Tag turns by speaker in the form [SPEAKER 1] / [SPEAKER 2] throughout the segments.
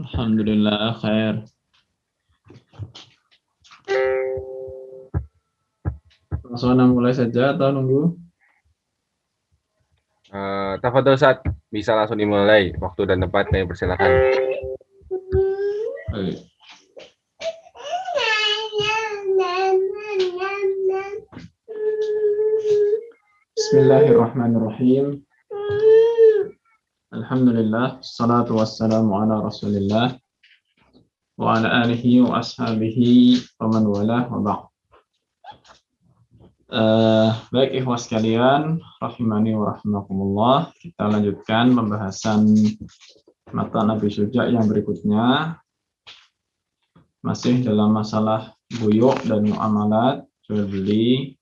[SPEAKER 1] Alhamdulillah khair. Langsung mulai saja atau nunggu?
[SPEAKER 2] Tafadhol Ustaz, bisa langsung dimulai. Waktu dan tempat kami persilakan.
[SPEAKER 1] Oke. Bismillahirrahmanirrahim. Alhamdulillah, salatu wassalamu ala Rasulillah wa ala alihi wa ashabihi wa man walah wa ba'd. Baik ikhwas sekalian, rahimani wa rahimakumullah. Kita lanjutkan pembahasan mata Nabi Syuja yang berikutnya. Masih dalam masalah buyuk dan muamalat, jual beli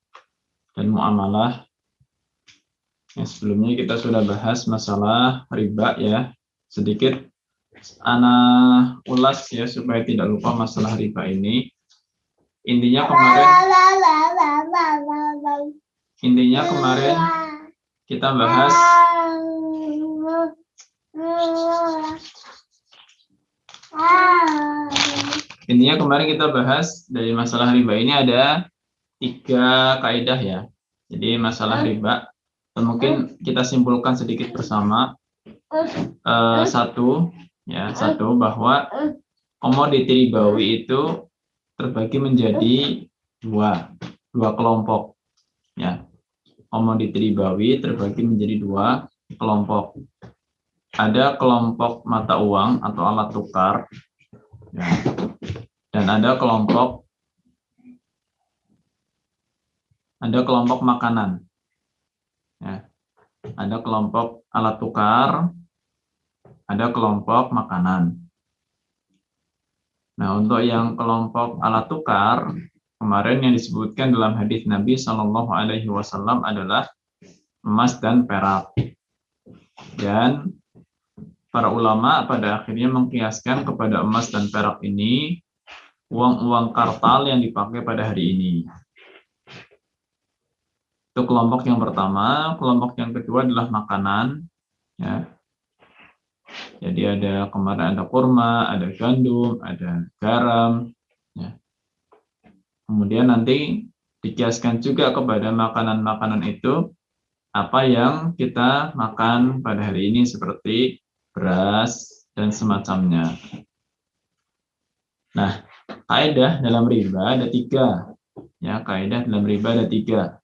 [SPEAKER 1] dan muamalah. Yang sebelumnya kita sudah bahas masalah riba ya. Sedikit ana ulas ya supaya tidak lupa masalah riba ini. Intinya kemarin kita bahas dari masalah riba ini ada 3 kaidah ya. Jadi masalah riba mungkin kita simpulkan sedikit bersama. Satu bahwa komoditi ribawi itu terbagi menjadi dua kelompok ya. Komoditi ribawi terbagi menjadi 2 kelompok. Ada kelompok mata uang atau alat tukar ya. Dan ada kelompok makanan ya. Ada kelompok alat tukar, ada kelompok makanan. Nah, untuk yang kelompok alat tukar, kemarin yang disebutkan dalam hadis Nabi Shallallahu Alaihi Wasallam adalah emas dan perak. Dan para ulama pada akhirnya mengkiaskan kepada emas dan perak ini uang-uang kartal yang dipakai pada hari ini. Itu kelompok yang pertama. Kelompok yang kedua adalah makanan. Ya. Jadi kemarin ada kurma, ada gandum, ada garam. Ya. Kemudian nanti dikiaskan juga kepada makanan-makanan itu apa yang kita makan pada hari ini seperti beras dan semacamnya. Nah, kaidah dalam riba ada 3. Ya, kaidah dalam riba ada 3.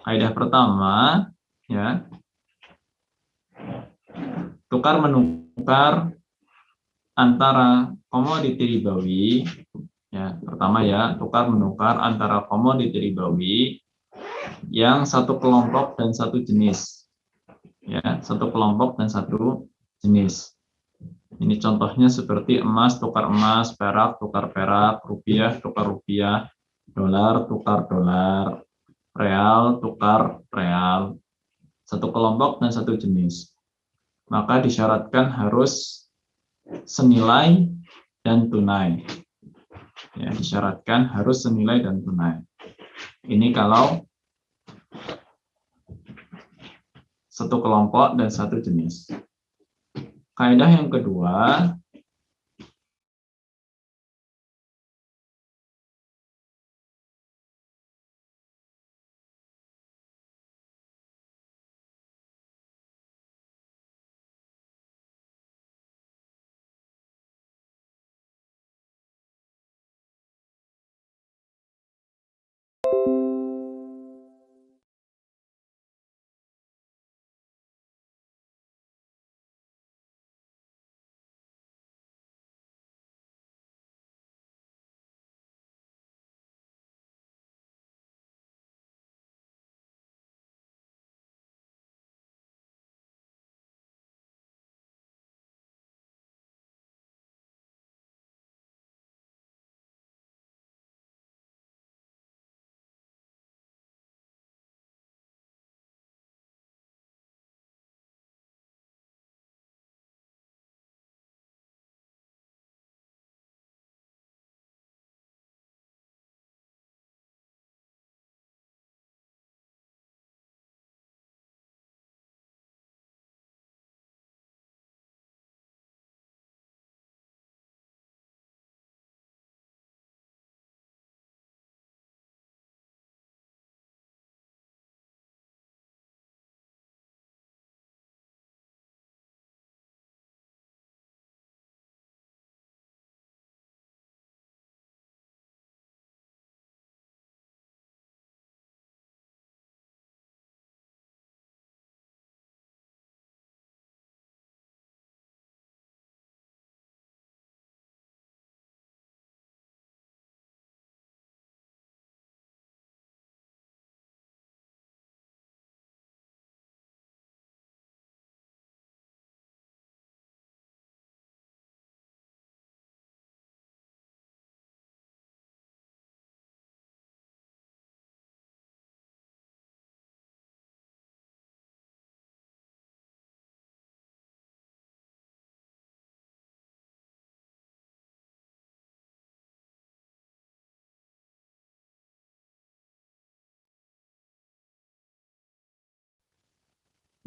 [SPEAKER 1] Kaidah pertama, ya, tukar menukar antara komoditi ribawi. Ya, pertama ya, tukar menukar antara komoditi ribawi yang satu kelompok dan satu jenis. Ya, satu kelompok dan satu jenis. Ini contohnya seperti emas tukar emas, perak tukar perak, rupiah tukar rupiah, dolar tukar dolar, real tukar real. Satu kelompok dan satu jenis. Maka disyaratkan harus senilai dan tunai. Ya, disyaratkan harus senilai dan tunai. Ini kalau satu kelompok dan satu jenis. Kaidah yang kedua,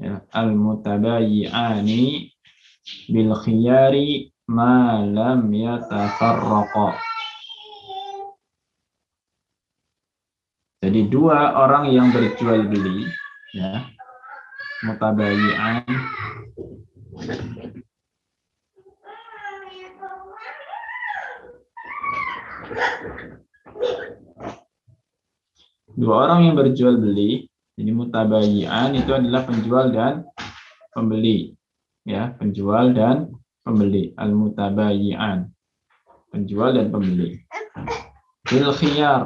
[SPEAKER 1] Ya, al-mutabayyi'ani bil khiyari ma lam yatafarraqa. Jadi dua orang yang berjual beli, ya, mutabayyi'an, dua orang yang berjual beli, jadi mutabayyi'an itu adalah penjual dan pembeli, ya, penjual dan pembeli, al-mutabayyi'an, penjual dan pembeli. Bil khiyar,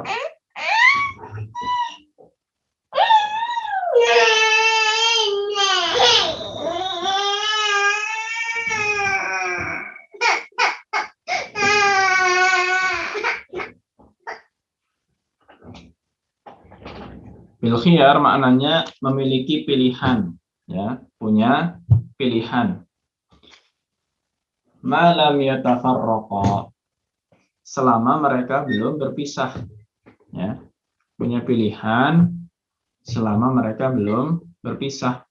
[SPEAKER 1] bil khiyar maknanya memiliki pilihan, ya, punya pilihan. Ma lam yatafarraqa, selama mereka belum berpisah, ya, punya pilihan selama mereka belum berpisah.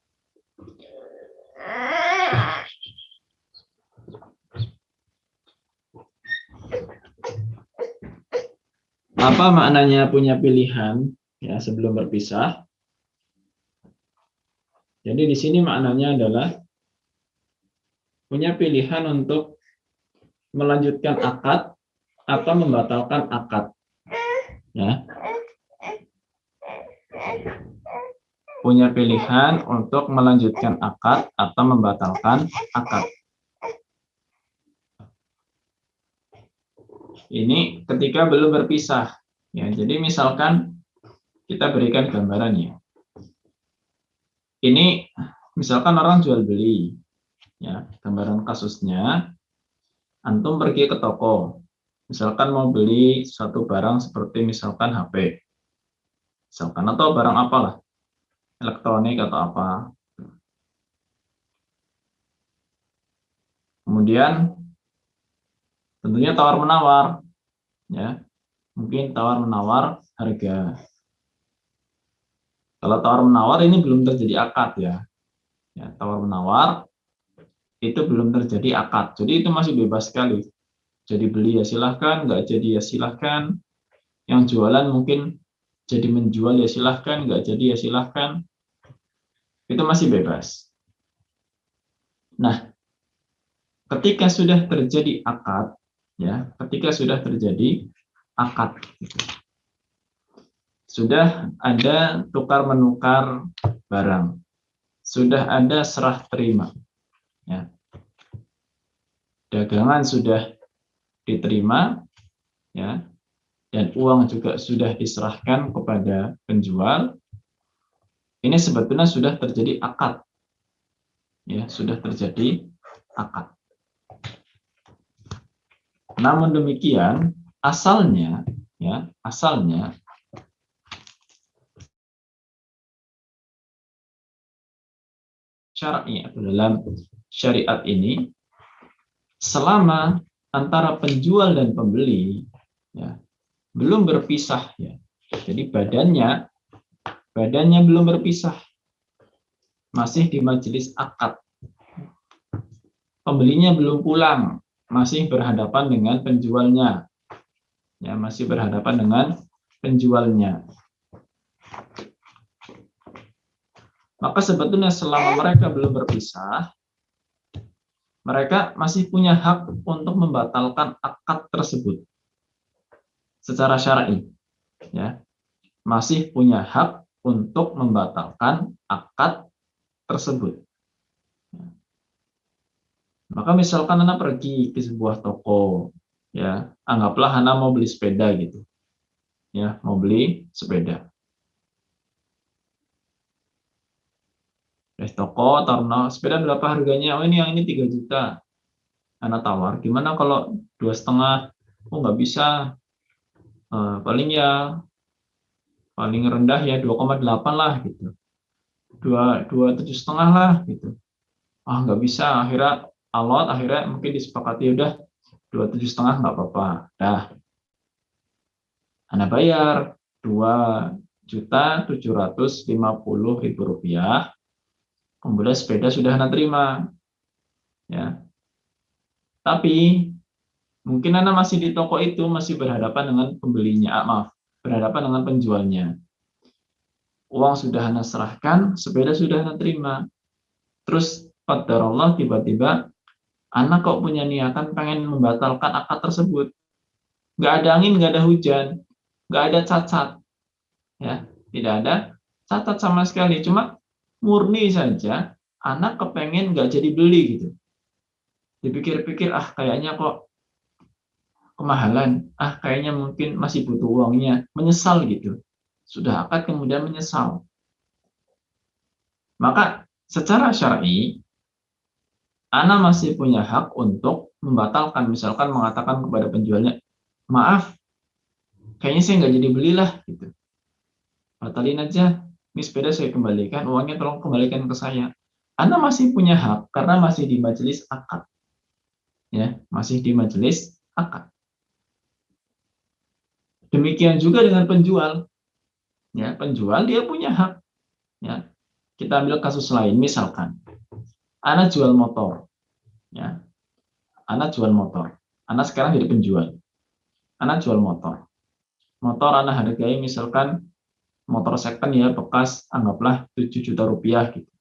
[SPEAKER 1] Apa maknanya punya pilihan, ya, sebelum berpisah? Jadi di sini maknanya adalah punya pilihan untuk melanjutkan akad atau membatalkan akad, ya. Punya pilihan untuk melanjutkan akad atau membatalkan akad. Ini ketika belum berpisah, ya. Jadi misalkan kita berikan gambarannya. Ini misalkan orang jual beli, ya. Gambaran kasusnya, antum pergi ke toko, misalkan mau beli suatu barang seperti misalkan HP, misalkan, atau barang apalah, elektronik atau apa. Kemudian tentunya tawar menawar, ya, mungkin tawar menawar harga. Kalau tawar menawar ini belum terjadi akad, ya, ya, tawar menawar itu belum terjadi akad, jadi itu masih bebas sekali. Jadi beli ya silahkan, nggak jadi ya silahkan. Yang jualan mungkin jadi menjual ya silahkan, nggak jadi ya silahkan. Itu masih bebas. Nah, ketika sudah terjadi akad, ya, ketika sudah terjadi akad, sudah ada tukar menukar barang, sudah ada serah terima, ya, dagangan sudah diterima, ya, dan uang juga sudah diserahkan kepada penjual. Ini sebetulnya sudah terjadi akad, ya, sudah terjadi akad. Namun demikian, asalnya, ya, asalnya syar'i atau dalam syariat ini, selama antara penjual dan pembeli, ya, belum berpisah, ya. Jadi badannya belum berpisah, masih di majelis akad. Pembelinya belum pulang, masih berhadapan dengan penjualnya, ya, masih berhadapan dengan penjualnya. Maka sebetulnya selama mereka belum berpisah, mereka masih punya hak untuk membatalkan akad tersebut secara syar'i, ya, masih punya hak untuk membatalkan akad tersebut. Maka misalkan Anda pergi ke sebuah toko, ya, anggaplah Anda mau beli sepeda gitu, ya, mau beli sepeda. Toko taruh sepeda berapa harganya? Oh, ini yang ini 3 juta. Anda tawar, gimana kalau 2,5? Oh, nggak bisa. Paling rendah ya 2,8 lah gitu. 27,5 lah gitu. Nggak bisa. Akhirnya mungkin disepakati udah 27,5 nggak apa-apa. Dah. Anda bayar 2.750.000 rupiah. kemudian sepeda sudah Anda terima, ya. Tapi mungkin Anda masih di toko itu, masih berhadapan dengan pembelinya, berhadapan dengan penjualnya. Uang sudah Anda serahkan, sepeda sudah Anda terima. Terus qadarullah tiba-tiba Anda kok punya niatan pengen membatalkan akad tersebut. Nggak ada angin, nggak ada hujan, nggak ada cacat, ya, tidak ada cacat sama sekali. Cuma murni saja, anak kepengen nggak jadi beli gitu. Dipikir-pikir, kayaknya kok kemahalan, kayaknya mungkin masih butuh uangnya, menyesal gitu. Sudah akad kemudian menyesal. Maka secara syar'i, Ana masih punya hak untuk membatalkan, misalkan mengatakan kepada penjualnya, maaf, kayaknya saya nggak jadi belilah, gitu. Batalin aja, ini sepeda saya kembalikan, uangnya tolong kembalikan ke saya. Anda masih punya hak karena masih di majelis akad, ya, masih di majelis akad. Demikian juga dengan penjual, ya, penjual dia punya hak, ya. Kita ambil kasus lain, misalkan, Anda jual motor, ya, Anda jual motor, Anda sekarang jadi penjual, Anda jual motor, Anda hargai misalkan motor second ya bekas, anggaplah 7 juta rupiah gitu.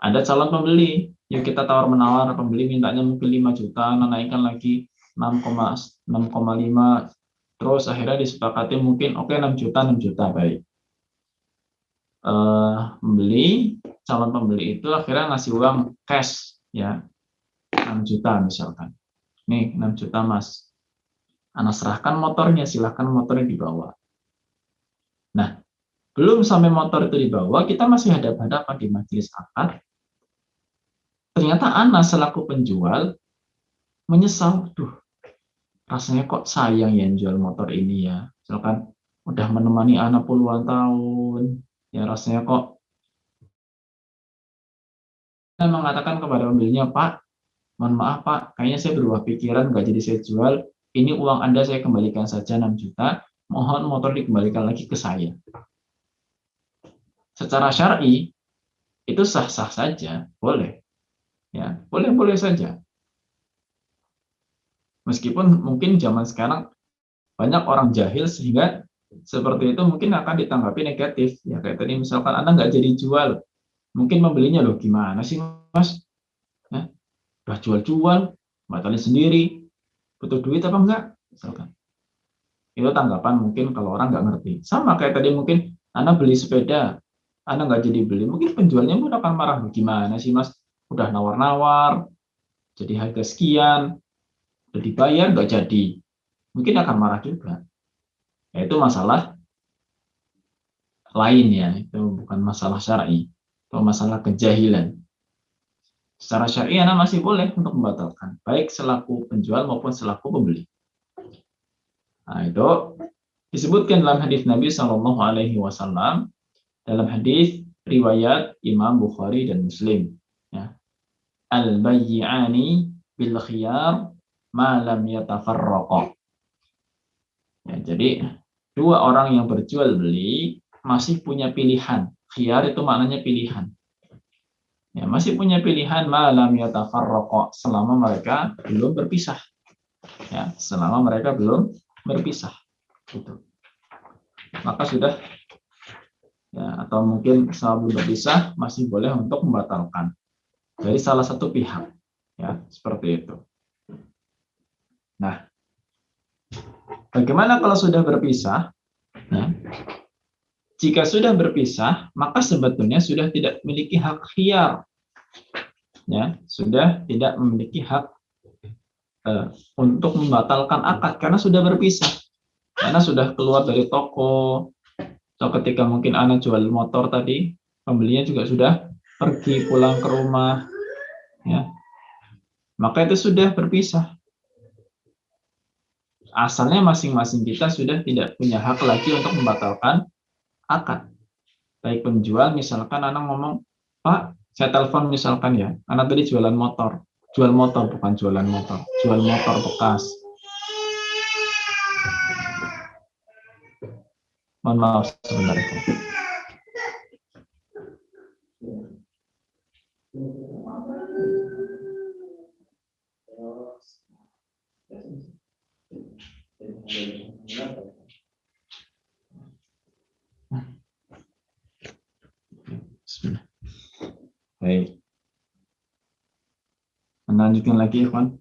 [SPEAKER 1] Ada calon pembeli, ya kita tawar menawar, pembeli mintanya mungkin 5 juta, naikkan lagi 6,5, terus akhirnya disepakati mungkin oke 6 juta baik. Calon pembeli itu akhirnya ngasih uang cash, ya, 6 juta misalkan. Nih 6 juta mas, Anda serahkan motornya, silahkan motornya dibawa. Nah, belum sampai motor itu dibawa, kita masih hadap-hadapan di majelis akad. Ternyata Ana selaku penjual menyesal, rasanya kok sayang ya jual motor ini ya. Misalkan udah menemani Ana puluhan tahun, ya rasanya kok. Saya mengatakan kepada pembelinya, Pak, mohon maaf Pak, kayaknya saya berubah pikiran, nggak jadi saya jual. Ini uang Anda saya kembalikan saja 6 juta, mohon motor dikembalikan lagi ke saya. Secara syar'i itu sah-sah saja, boleh, ya, boleh-boleh saja. Meskipun mungkin zaman sekarang banyak orang jahil sehingga seperti itu mungkin akan ditanggapi negatif, ya kayak tadi misalkan Anda nggak jadi jual, mungkin membelinya loh gimana sih mas, ya, udah jual-jual, batalin sendiri, butuh duit apa enggak, misalkan itu tanggapan mungkin kalau orang nggak ngerti. Sama kayak tadi mungkin Anda beli sepeda, Anda nggak jadi beli, mungkin penjualnya pun akan marah, gimana sih mas, udah nawar-nawar, jadi harga sekian, udah dibayar nggak jadi, mungkin akan marah juga. Ya, itu masalah lain ya, itu bukan masalah syar'i, itu masalah kejahilan. Secara syar'i Anda masih boleh untuk membatalkan, baik selaku penjual maupun selaku pembeli. Nah, itu disebutkan dalam hadis Nabi Shallallahu Alaihi Wasallam, dalam hadis riwayat Imam Bukhari dan Muslim. Ya. Al-bayyi'ani bil khiyar ma lam yatafarraqa. Ya, jadi dua orang yang berjual beli masih punya pilihan. Khiyar itu maknanya pilihan. Ya, masih punya pilihan malam yatafarraqa, selama mereka belum berpisah. Ya, selama mereka belum berpisah. Gitu. Maka sudah, ya, atau mungkin selama belum berpisah masih boleh untuk membatalkan dari salah satu pihak. Ya, seperti itu. Nah, bagaimana kalau sudah berpisah? Ya, jika sudah berpisah, maka sebetulnya sudah tidak memiliki hak khiyar. Ya, sudah tidak memiliki hak untuk membatalkan akad karena sudah berpisah, karena sudah keluar dari toko, atau ketika mungkin Ana jual motor tadi, pembelinya juga sudah pergi pulang ke rumah, ya, maka itu sudah berpisah. Asalnya masing-masing kita sudah tidak punya hak lagi untuk membatalkan akad. Baik penjual, misalkan Ana ngomong, Pak, saya telepon misalkan ya, Ana tadi jual motor bukan jualan motor, jual motor bekas. Mohon maaf sebentar. Bismillah. Baik. Lanjutkan lagi, Ikhwan.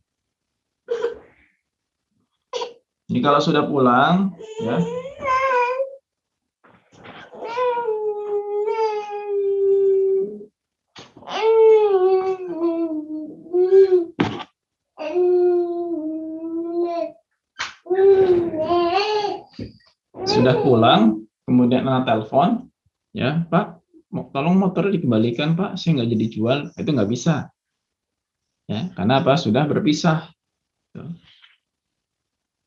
[SPEAKER 1] Jadi kalau sudah pulang, ya, sudah pulang, kemudian anak telepon, ya Pak, tolong motor dikembalikan Pak, saya nggak jadi jual, itu nggak bisa, ya, karena apa? Sudah berpisah.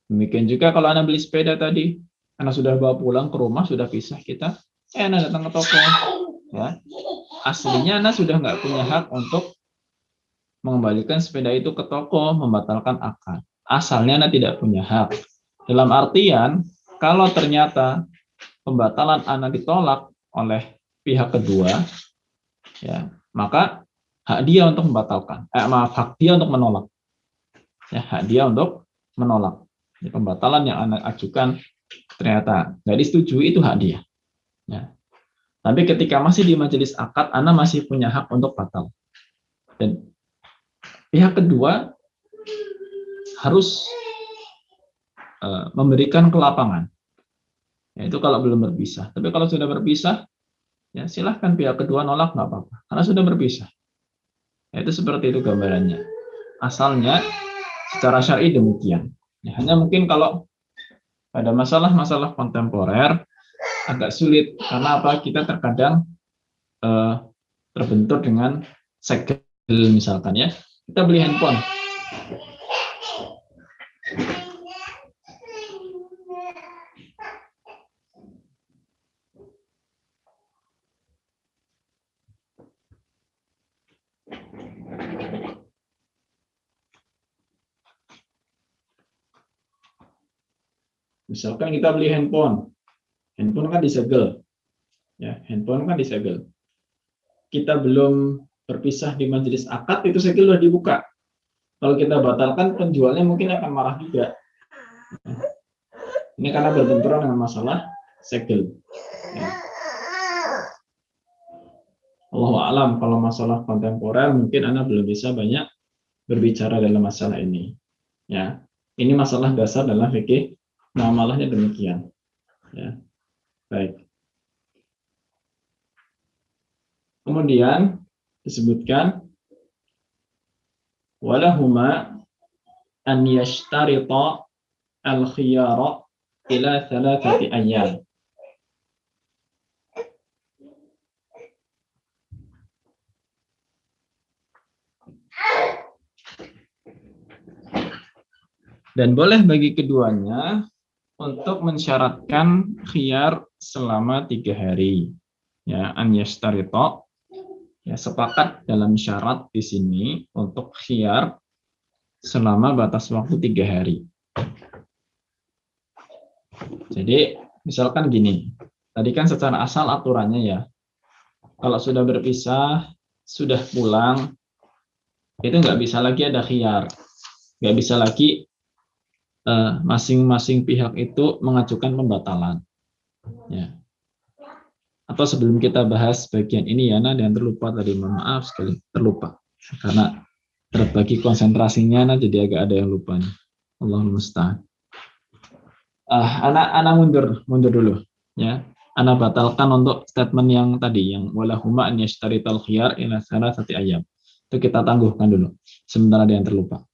[SPEAKER 1] Demikian juga kalau Anda beli sepeda tadi, Anda sudah bawa pulang ke rumah, sudah pisah kita, Anda datang ke toko, ya, aslinya Anda sudah nggak punya hak untuk mengembalikan sepeda itu ke toko, membatalkan akad. Asalnya Anda tidak punya hak. Dalam artian, kalau ternyata pembatalan Anda ditolak oleh pihak kedua, ya, maka hak dia untuk membatalkan. Hak dia untuk menolak. Ya, hak dia untuk menolak. Jadi, pembatalan yang Anda ajukan ternyata nggak disetujui, itu hak dia. Ya. Tapi ketika masih di majelis akad, Anda masih punya hak untuk batal. Dan pihak kedua harus memberikan kelapangan. Yaitu kalau belum berpisah. Tapi kalau sudah berpisah, ya silahkan pihak kedua nolak, nggak apa-apa. Karena sudah berpisah. Ya, itu seperti itu gambarannya. Asalnya secara syar'i demikian. Ya, hanya mungkin kalau pada masalah-masalah kontemporer agak sulit karena apa? Kita terkadang terbentur dengan segel misalkan, ya. Kita beli handphone. Misalkan kita beli handphone kan disegel, ya, handphone kan disegel. Kita belum berpisah di majelis akad, itu segel sudah dibuka. Kalau kita batalkan, penjualnya mungkin akan marah juga. Ini karena berbenturan dengan masalah segel. Ya. Allahu a'lam, kalau masalah kontemporer mungkin Anda belum bisa banyak berbicara dalam masalah ini. Ya, ini masalah dasar dalam fikih muamalahnya demikian. Ya, baik. Kemudian disebutkan walahuma an yashtarita al-khiyara ila thalathati ayyam. Dan boleh bagi keduanya untuk mensyaratkan khiyar selama 3 hari. Ya, an yashtarita, ya, sepakat dalam syarat di sini untuk khiyar selama batas waktu 3 hari. Jadi, misalkan gini, tadi kan secara asal aturannya, ya, kalau sudah berpisah, sudah pulang, itu nggak bisa lagi ada khiyar. Nggak bisa lagi masing-masing pihak itu mengajukan pembatalan. Ya. Atau sebelum kita bahas bagian ini, ya, ada yang terlupa tadi, mohon maaf sekali, terlupa. Karena terbagi konsentrasinya, jadi agak ada yang lupa nih. Allahumma musta'an. Anak mundur dulu, ya. Anak batalkan untuk statement yang tadi, yang walahuma an yashtarital khiyar ila thalathati ayyam. Itu kita tangguhkan dulu, sementara ada yang terlupa.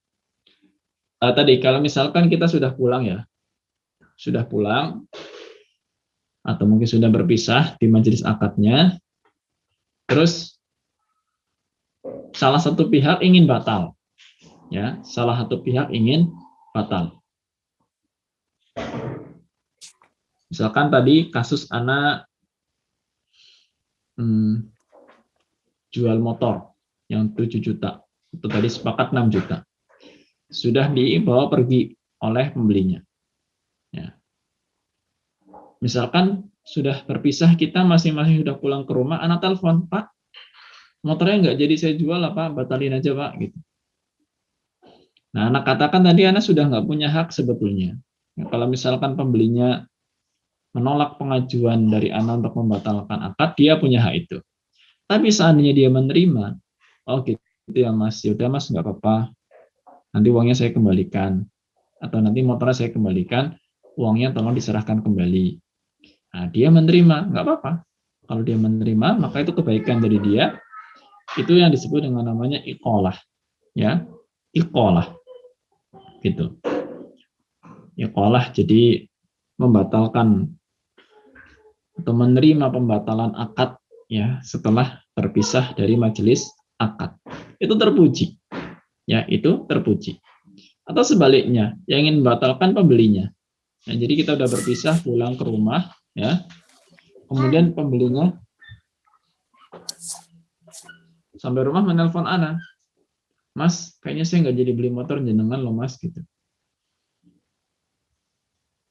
[SPEAKER 1] Tadi kalau misalkan kita sudah pulang, ya, sudah pulang atau mungkin sudah berpisah di majelis akadnya, terus salah satu pihak ingin batal, ya, salah satu pihak ingin batal. Misalkan tadi kasus anak jual motor yang 7 juta, itu tadi sepakat 6 juta, sudah dibawa pergi oleh pembelinya. Ya. Misalkan sudah berpisah, kita masing-masing sudah pulang ke rumah, anak telepon, Pak, motornya nggak jadi saya jual, apa, batalin aja Pak, gitu. Nah, anak katakan tadi anak sudah nggak punya hak sebetulnya. Ya, kalau misalkan pembelinya menolak pengajuan dari Ana untuk membatalkan akad, dia punya hak itu. Tapi seandainya dia menerima, oh gitu ya Mas, yaudah Mas nggak apa-apa, nanti uangnya saya kembalikan, atau nanti motornya saya kembalikan, uangnya tolong diserahkan kembali. Nah, dia menerima, nggak apa-apa. Kalau dia menerima, maka itu kebaikan dari dia. Itu yang disebut dengan namanya iqolah, ya, iqolah, gitu. Iqolah jadi membatalkan atau menerima pembatalan akad, ya, setelah terpisah dari majelis akad. Itu terpuji, ya, itu terpuji. Atau sebaliknya, yang ingin membatalkan pembelinya. Nah, jadi kita udah berpisah, pulang ke rumah, ya, kemudian pembelinya sampai rumah menelpon Ana, Mas, kayaknya saya nggak jadi beli motor jenengan loh Mas, gitu.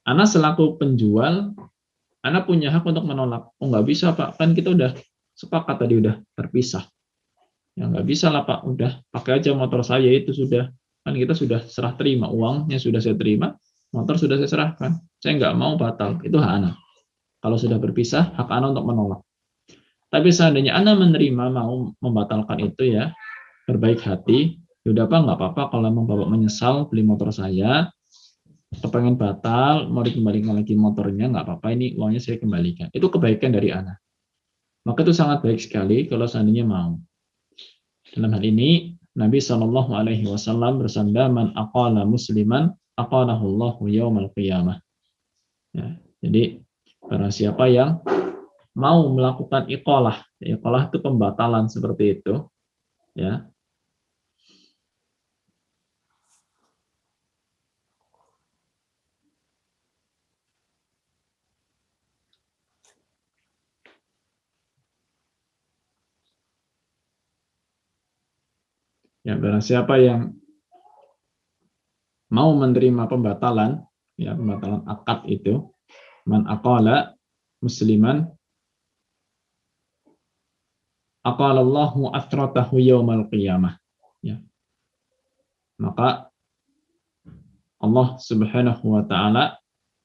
[SPEAKER 1] Ana selaku penjual, Ana punya hak untuk menolak. Oh nggak bisa Pak, kan kita udah sepakat tadi, udah terpisah. Ya nggak bisa lah Pak, udah pakai aja motor saya itu sudah. Kan kita sudah serah terima, uangnya sudah saya terima, motor sudah saya serahkan. Saya nggak mau batal, itu hak Ana. Kalau sudah berpisah, hak Ana untuk menolak. Tapi seandainya Ana menerima mau membatalkan itu, ya berbaik hati, yaudah Pak nggak apa-apa kalau memang Bapak menyesal beli motor saya, kepengen batal, mau dikembalikan lagi motornya, nggak apa-apa, ini uangnya saya kembalikan. Itu kebaikan dari Ana. Maka itu sangat baik sekali kalau seandainya mau. Dalam hal ini, Nabi Shallallahu Alaihi Wasallam bersabda, "Man aqala musliman, aqalahullahu yaumal qiyamah." Ya, jadi barang siapa yang mau melakukan iqalah, iqalah itu pembatalan seperti itu, ya. Ya, barang siapa yang mau menerima pembatalan, ya pembatalan akad itu, man aqala musliman, aqalallahu athratahu yaumal qiyamah. Ya. Maka Allah Subhanahu wa taala,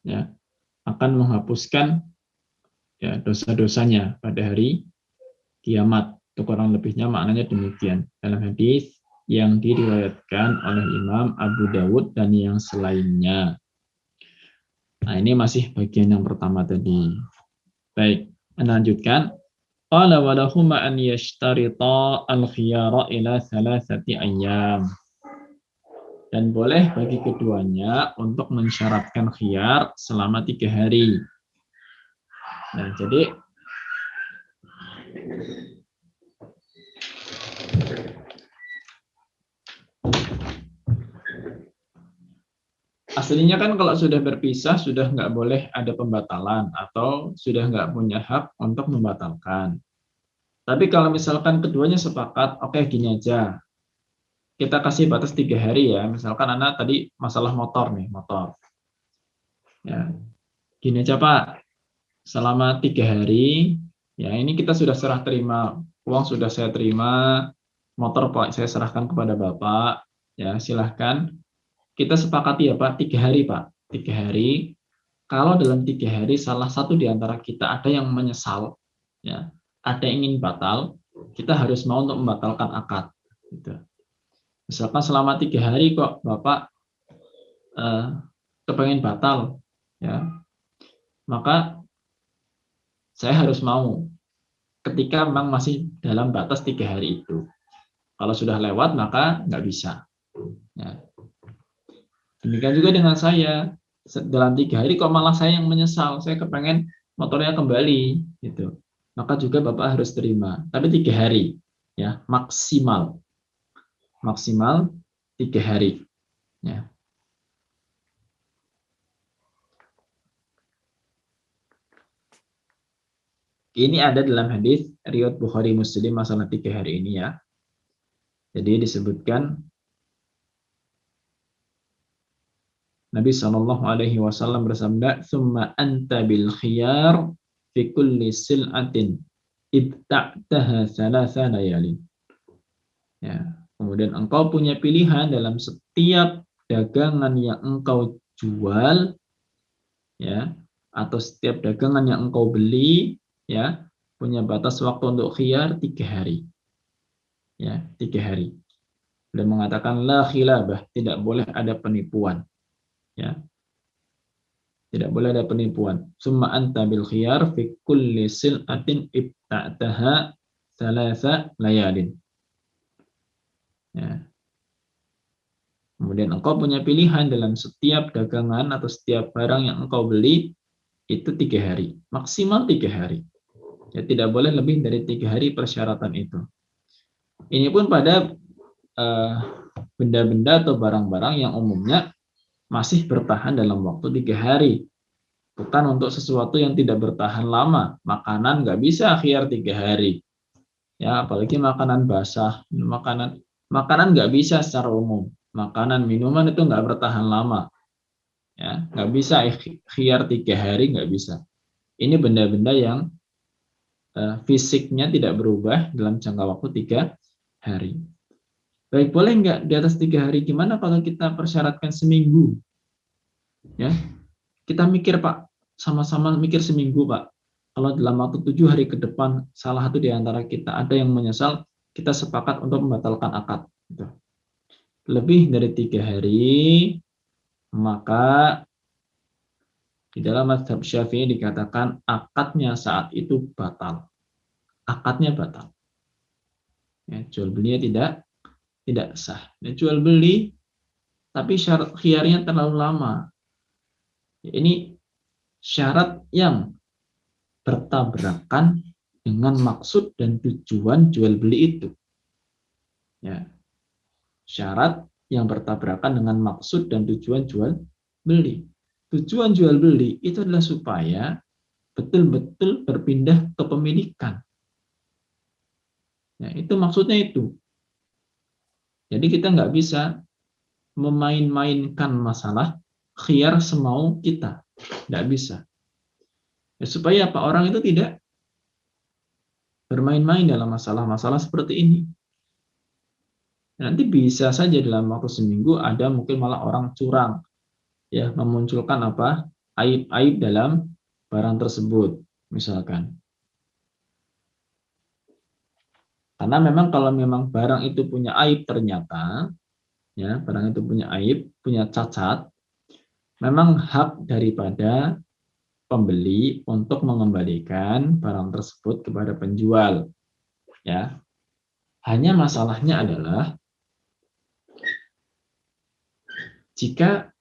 [SPEAKER 1] ya, akan menghapuskan, ya, dosa-dosanya pada hari kiamat. Itu kurang lebihnya maknanya demikian dalam hadis yang diriwayatkan oleh Imam Abu Dawud dan yang selainnya. Nah, ini masih bagian yang pertama tadi. Baik, melanjutkan. Qala wa lahuma an yashtarita al-khiyara ila thalathati ayyam. Dan boleh bagi keduanya untuk mensyaratkan khiyar selama 3 hari. Nah, jadi aslinya kan kalau sudah berpisah sudah nggak boleh ada pembatalan atau sudah nggak punya hak untuk membatalkan. Tapi kalau misalkan keduanya sepakat, oke, gini aja, kita kasih batas 3 hari ya. Misalkan anak tadi masalah motor nih, motor. Ya, gini aja Pak, selama 3 hari, ya ini kita sudah serah terima, uang sudah saya terima, motor Pak saya serahkan kepada Bapak, ya silahkan. Kita sepakati ya Pak, 3 hari Pak, 3 hari. Kalau dalam 3 hari salah satu di antara kita ada yang menyesal, ya, ada yang ingin batal, kita harus mau untuk membatalkan akad. Gitu. Misalkan selama 3 hari kok Bapak kepengen batal, ya, maka saya harus mau ketika memang masih dalam batas 3 hari itu. Kalau sudah lewat maka nggak bisa. Ya. Demikian juga dengan saya, dalam 3 hari kok malah saya yang menyesal, saya kepengen motornya kembali, gitu. Maka juga Bapak harus terima. Tapi 3 hari, ya maksimal 3 hari. Ya. Ini ada dalam hadis riwayat Bukhari Muslim masalah 3 hari ini ya. Jadi disebutkan Nabi Shallallahu Alaihi Wasallam bersabda, "Tsumma anta bil khiyar fi kulli sil'atin ibta'taha thalatha layalin." Ya, kemudian engkau punya pilihan dalam setiap dagangan yang engkau jual ya, atau setiap dagangan yang engkau beli, ya, punya batas waktu untuk khiyar 3 hari, ya, 3 hari. Beliau mengatakan la khilabah, tidak boleh ada penipuan, ya, tidak boleh ada penipuan. Summa anta bil khiyar fi kulli sil'atin ibta'taha thalatha layalin. Ya. Kemudian engkau punya pilihan dalam setiap dagangan atau setiap barang yang engkau beli itu 3 hari, maksimal 3 hari. Ya, tidak boleh lebih dari 3 hari persyaratan itu. Ini pun pada benda-benda atau barang-barang yang umumnya masih bertahan dalam waktu 3 hari. Bukan untuk sesuatu yang tidak bertahan lama. Makanan nggak bisa khiyar 3 hari. Ya, apalagi makanan basah, makanan nggak bisa secara umum. Makanan, minuman itu nggak bertahan lama. Ya, nggak bisa khiyar 3 hari, nggak bisa. Ini benda-benda yang fisiknya tidak berubah dalam jangka waktu 3 hari. Baik, boleh nggak di atas 3 hari? Gimana kalau kita persyaratkan seminggu? Ya, kita mikir Pak, sama-sama mikir seminggu Pak. Kalau dalam waktu 7 hari ke depan salah satu di antara kita ada yang menyesal, kita sepakat untuk membatalkan akad. Lebih dari 3 hari, maka di dalam mazhab Syafi'i dikatakan akadnya saat itu batal. Akadnya batal. Ya, jual belinya tidak sah. Ya, jual beli tapi syarat khiyarnya terlalu lama. Ya, ini syarat yang bertabrakan dengan maksud dan tujuan jual beli itu. Ya, syarat yang bertabrakan dengan maksud dan tujuan jual beli. Tujuan jual beli itu adalah supaya betul-betul berpindah kepemilikan. Ya, itu maksudnya itu. Jadi kita nggak bisa memain-mainkan masalah khiyar semau kita. Nggak bisa. Ya, supaya apa? Orang itu tidak bermain-main dalam masalah-masalah seperti ini. Nanti bisa saja dalam waktu seminggu ada mungkin malah orang curang, ya, memunculkan apa? Aib-aib dalam barang tersebut, misalkan. Karena memang kalau memang barang itu punya aib ternyata, ya, barang itu punya aib, punya cacat, memang hak daripada pembeli untuk mengembalikan barang tersebut kepada penjual, ya. Hanya masalahnya adalah jika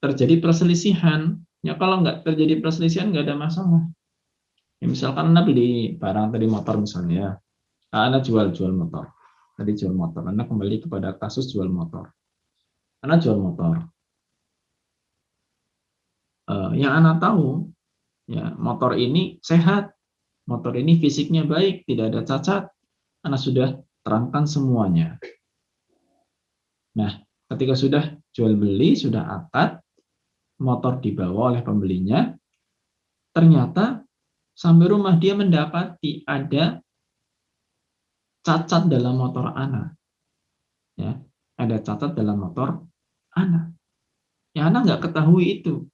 [SPEAKER 1] terjadi perselisihan, ya kalau nggak terjadi perselisihan nggak ada masalah. Ya, misalkan Anda beli barang tadi motor misalnya, ya. Anda jual motor, tadi jual motor, Anda kembali kepada kasus jual motor. Anda jual motor, yang Anda tahu, ya, motor ini sehat, motor ini fisiknya baik, tidak ada cacat, Anda sudah terangkan semuanya. Nah, ketika sudah jual beli, sudah akad, motor dibawa oleh pembelinya, ternyata sampai rumah dia mendapati ada cacat dalam motor Ana. Ya, ada cacat dalam motor Ana. Ya, Ana nggak ketahui itu.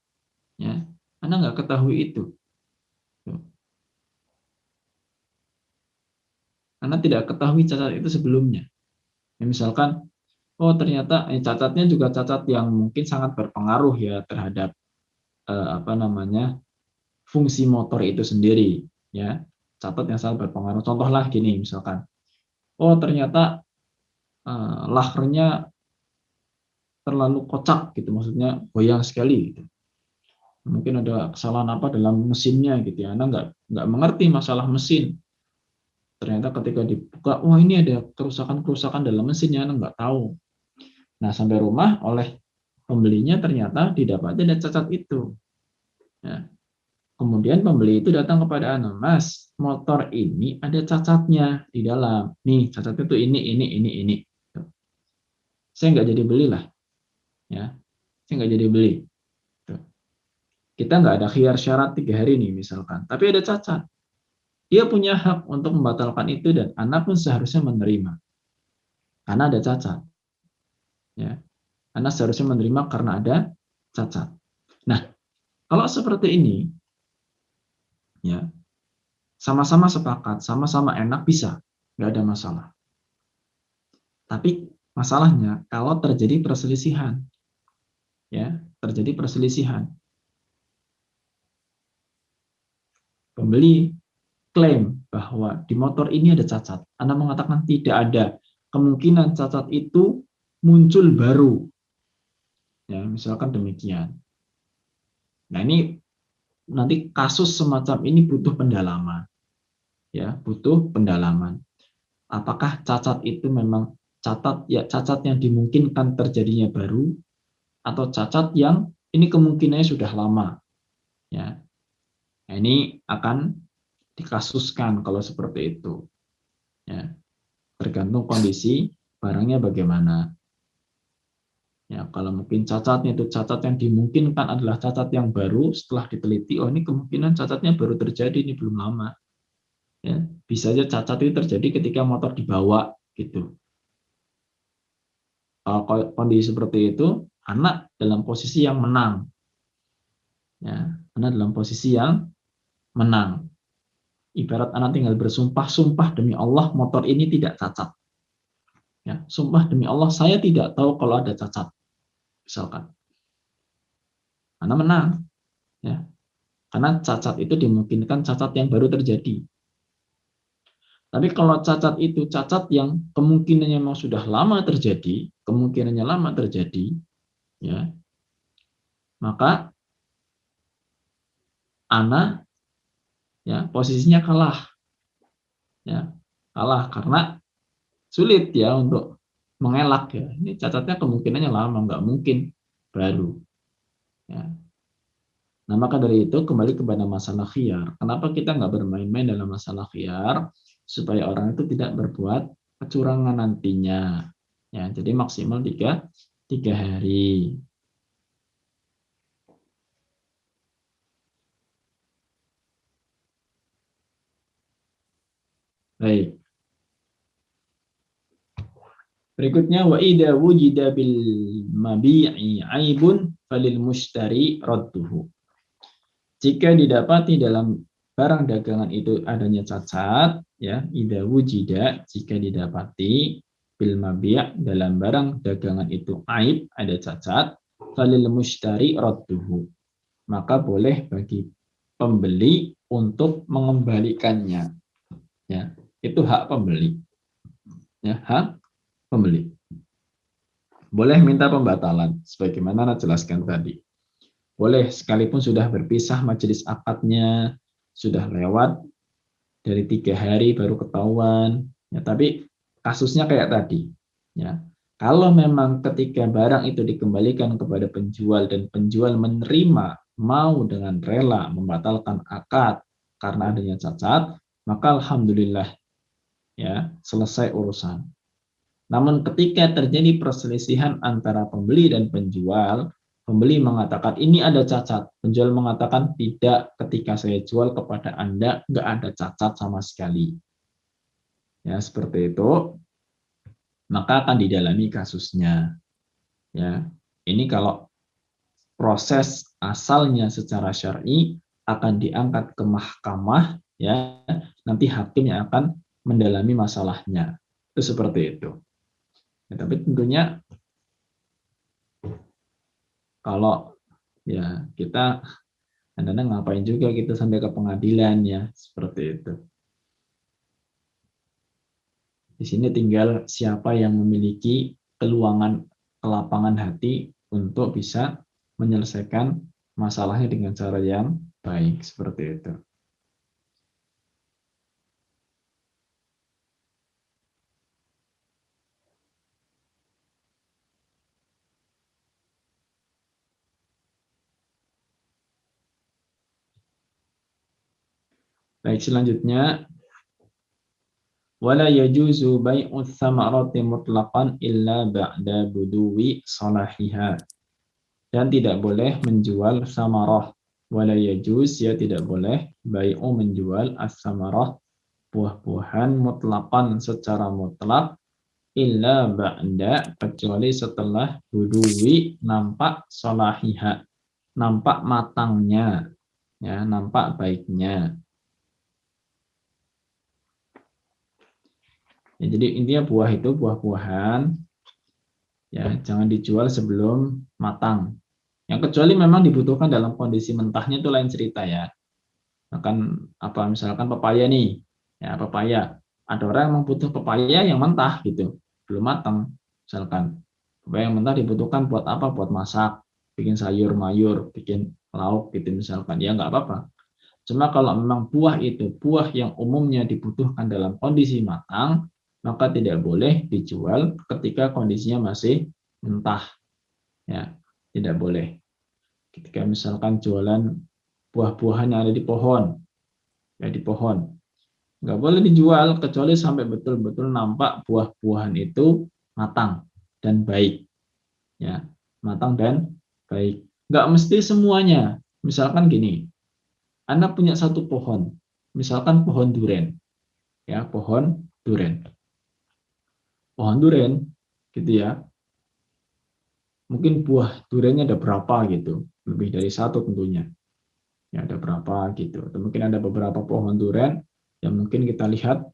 [SPEAKER 1] Ya, Ana nggak ketahui itu. Ana tidak ketahui cacat itu sebelumnya. Ya, misalkan, oh ternyata cacatnya juga cacat yang mungkin sangat berpengaruh ya terhadap apa namanya fungsi motor itu sendiri. Ya, catat yang sangat berpengaruh. Contohlah gini, misalkan, oh ternyata lahernya terlalu kocak gitu, maksudnya goyang sekali gitu. Mungkin ada kesalahan apa dalam mesinnya gitu ya, Anda nggak mengerti masalah mesin. Ternyata ketika dibuka, wah ini ada kerusakan dalam mesinnya, Anda nggak tahu. Nah, sampai rumah oleh pembelinya ternyata didapati ada cacat itu. Ya. Kemudian pembeli itu datang kepada Anda, Mas, motor ini ada cacatnya di dalam. Nih, cacatnya itu ini. Saya nggak jadi belilah. Ya, saya nggak jadi beli. Kita nggak ada khiyar syarat 3 hari nih misalkan, tapi ada cacat. Dia punya hak untuk membatalkan itu dan anak pun seharusnya menerima karena ada cacat. Ya, anak seharusnya menerima karena ada cacat. Nah, Kalau seperti ini, ya sama-sama sepakat, sama-sama enak, bisa, nggak ada masalah. Tapi masalahnya kalau terjadi perselisihan, ya terjadi perselisihan, pembeli klaim bahwa di motor ini ada cacat, Anda mengatakan tidak ada, kemungkinan cacat itu muncul baru, ya misalkan demikian. Nah ini nanti kasus semacam ini butuh pendalaman, ya butuh pendalaman. Apakah cacat itu memang cacat yang dimungkinkan terjadinya baru, atau cacat yang ini kemungkinannya sudah lama, ya. Nah, ini akan dikasuskan kalau seperti itu, ya tergantung kondisi barangnya bagaimana. Ya, kalau mungkin cacatnya itu cacat yang dimungkinkan adalah cacat yang baru, setelah diteliti, oh ini kemungkinan cacatnya baru terjadi, ini belum lama. Ya, bisa saja cacat itu terjadi ketika motor dibawa, gitu. Kalau kondisi seperti itu, anak dalam posisi yang menang. Ya, anak dalam posisi yang menang. Ibarat anak tinggal bersumpah-sumpah demi Allah motor ini tidak cacat. Ya, sumpah demi Allah saya tidak tahu kalau ada cacat. Misalkan, anak menang. Ya, karena cacat itu dimungkinkan cacat yang baru terjadi. Tapi kalau cacat itu cacat yang kemungkinannya memang sudah lama terjadi, ya, maka anak ya posisinya kalah, ya kalah karena sulit ya untuk mengelak ya. Ini cacatnya kemungkinannya lama, nggak mungkin baru. Ya. Nah maka dari itu kembali kepada masalah khiyar. Kenapa kita nggak bermain-main dalam masalah khiyar? Supaya orang itu tidak berbuat kecurangan nantinya. Ya, jadi maksimal 3 hari. Baik. Berikutnya wa idza wujida bil mabi'i aibun falil mushtari radduhu. Jika didapati dalam barang dagangan itu adanya cacat, ya, idza wujida jika didapati bil mabi' dalam barang dagangan itu aib, ada cacat, falil mushtari radduhu. Maka boleh bagi pembeli untuk mengembalikannya. Ya, itu hak pembeli. Ya, hak pembeli. Boleh minta pembatalan, sebagaimana Anda jelaskan tadi. Boleh, sekalipun sudah berpisah majelis akadnya, sudah lewat dari 3 hari baru ketahuan. Ya, tapi kasusnya kayak tadi. Ya, kalau memang ketika barang itu dikembalikan kepada penjual dan penjual menerima, mau dengan rela membatalkan akad karena adanya cacat, maka alhamdulillah ya selesai urusan. Namun ketika terjadi perselisihan antara pembeli dan penjual, pembeli mengatakan ini ada cacat, penjual mengatakan tidak, ketika saya jual kepada Anda nggak ada cacat sama sekali. Ya, seperti itu, maka akan didalami kasusnya. Ya, ini kalau proses asalnya secara syar'i akan diangkat ke mahkamah, ya, nanti hakim yang akan mendalami masalahnya. Itu seperti itu. Ya, tapi tentunya kalau ya kita kadang-kadang ngapain juga kita sampai ke pengadilan ya, seperti itu. Di sini tinggal siapa yang memiliki kelapangan hati untuk bisa menyelesaikan masalahnya dengan cara yang baik, seperti itu. Baik, selanjutnya wala yajuzu bai'u tsamarati mutlaqan illa ba'da buduwi salahiha. Dan tidak boleh menjual samarah. Wala yajuz, ya tidak boleh bai'u menjual as-samarah, buah-buahan mutlaqan secara mutlak, illa ba'da kecuali setelah buduwi nampak salahiha, nampak matangnya, ya, nampak baiknya. Ya, jadi intinya buah itu buah-buahan, ya, jangan dijual sebelum matang. Yang kecuali memang dibutuhkan dalam kondisi mentahnya itu lain cerita ya. Bahkan apa misalkan pepaya nih, ya pepaya. Ada orang yang butuh pepaya yang mentah gitu, belum matang. Misalkan pepaya yang mentah dibutuhkan buat apa? Buat masak, bikin sayur mayur, bikin lauk gitu misalkan. Ya nggak apa-apa. Cuma kalau memang buah itu buah yang umumnya dibutuhkan dalam kondisi matang, maka tidak boleh dijual ketika kondisinya masih mentah. Ya, tidak boleh. Ketika misalkan jualan buah-buahan yang ada di pohon, ya di pohon, nggak boleh dijual kecuali sampai betul-betul nampak buah-buahan itu matang dan baik, ya, matang dan baik. Nggak mesti semuanya. Misalkan gini, Anda punya satu pohon, misalkan pohon durian, ya pohon durian, gitu ya. Mungkin buah duriannya ada berapa gitu, lebih dari satu tentunya. Ya ada berapa gitu. Atau mungkin ada beberapa pohon durian yang mungkin kita lihat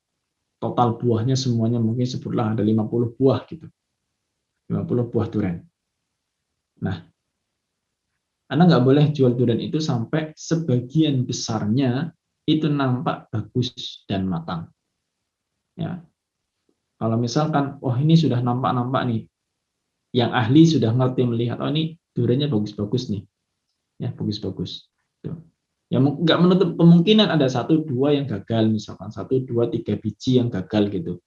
[SPEAKER 1] total buahnya semuanya mungkin sebutlah ada 50 buah gitu. 50 buah durian. Nah, Anda nggak boleh jual durian itu sampai sebagian besarnya itu nampak bagus dan matang. Ya. Kalau misalkan, oh ini sudah nampak-nampak nih, yang ahli sudah ngerti melihat, oh ini duriannya bagus-bagus nih, ya bagus-bagus. Ya nggak menutup kemungkinan ada 1-2 yang gagal, misalkan 1-2-3 biji yang gagal gitu.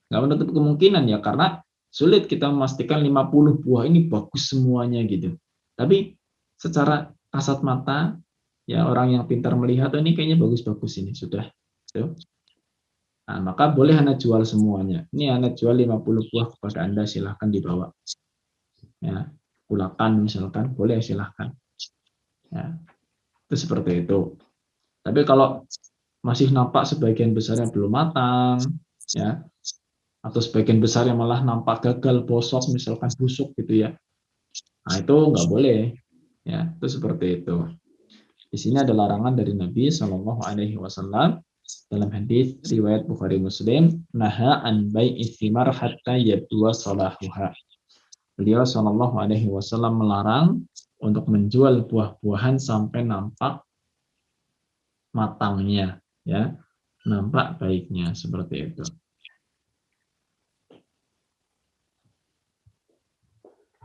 [SPEAKER 1] Nggak menutup kemungkinan ya, karena sulit kita memastikan 50 buah ini bagus semuanya gitu. Tapi secara kasat mata, ya orang yang pintar melihat, oh, ini kayaknya bagus-bagus ini sudah. Gitu. Nah, maka boleh Anda jual semuanya. Ini Anda jual 50 buah kepada Anda, silahkan dibawa. Ya, kulakan misalkan, boleh silahkan. Ya, itu seperti itu. Tapi kalau masih nampak sebagian besarnya belum matang, ya, atau sebagian besar yang malah nampak gagal, bosok, misalkan busuk gitu ya. Nah, itu nggak boleh. Ya, itu seperti itu. Di sini ada larangan dari Nabi Shallallahu Alaihi Wasallam dalam hadis riwayat Bukhari Muslim, naha an bai'i thimar hatta yabdua salahuha. Beliau Shallallahu Alaihi Wasallam melarang untuk menjual buah-buahan sampai nampak matangnya, ya, nampak baiknya seperti itu.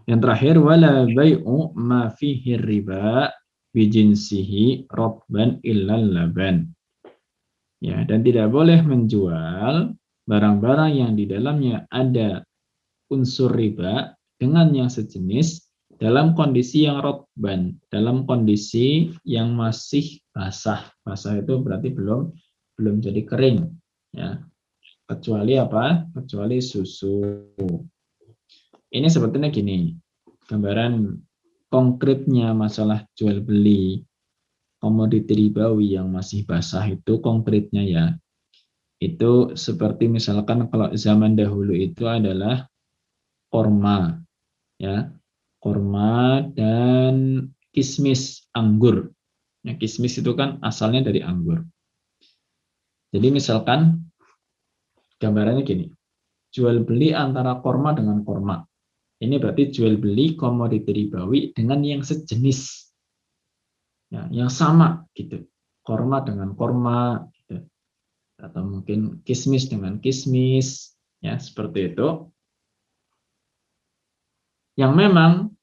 [SPEAKER 1] Yang terakhir, wala bai'u ma fihi riba bijinsihi robban illal laban. Ya, dan tidak boleh menjual barang-barang yang di dalamnya ada unsur riba dengan yang sejenis dalam kondisi yang robban, dalam kondisi yang masih basah. Basah itu berarti belum jadi kering, ya. Kecuali apa? Kecuali susu. Ini sebetulnya gini, gambaran konkretnya masalah jual beli komoditi ribawi yang masih basah itu konkretnya ya. Itu seperti misalkan kalau zaman dahulu itu adalah korma, ya. Korma dan kismis anggur. Ya, kismis itu kan asalnya dari anggur. Jadi misalkan gambarannya gini, jual beli antara korma dengan korma. Ini berarti jual beli komoditi ribawi dengan yang sejenis, ya, yang sama gitu. Korma dengan korma, gitu. Atau mungkin kismis dengan kismis, ya seperti itu. Yang memang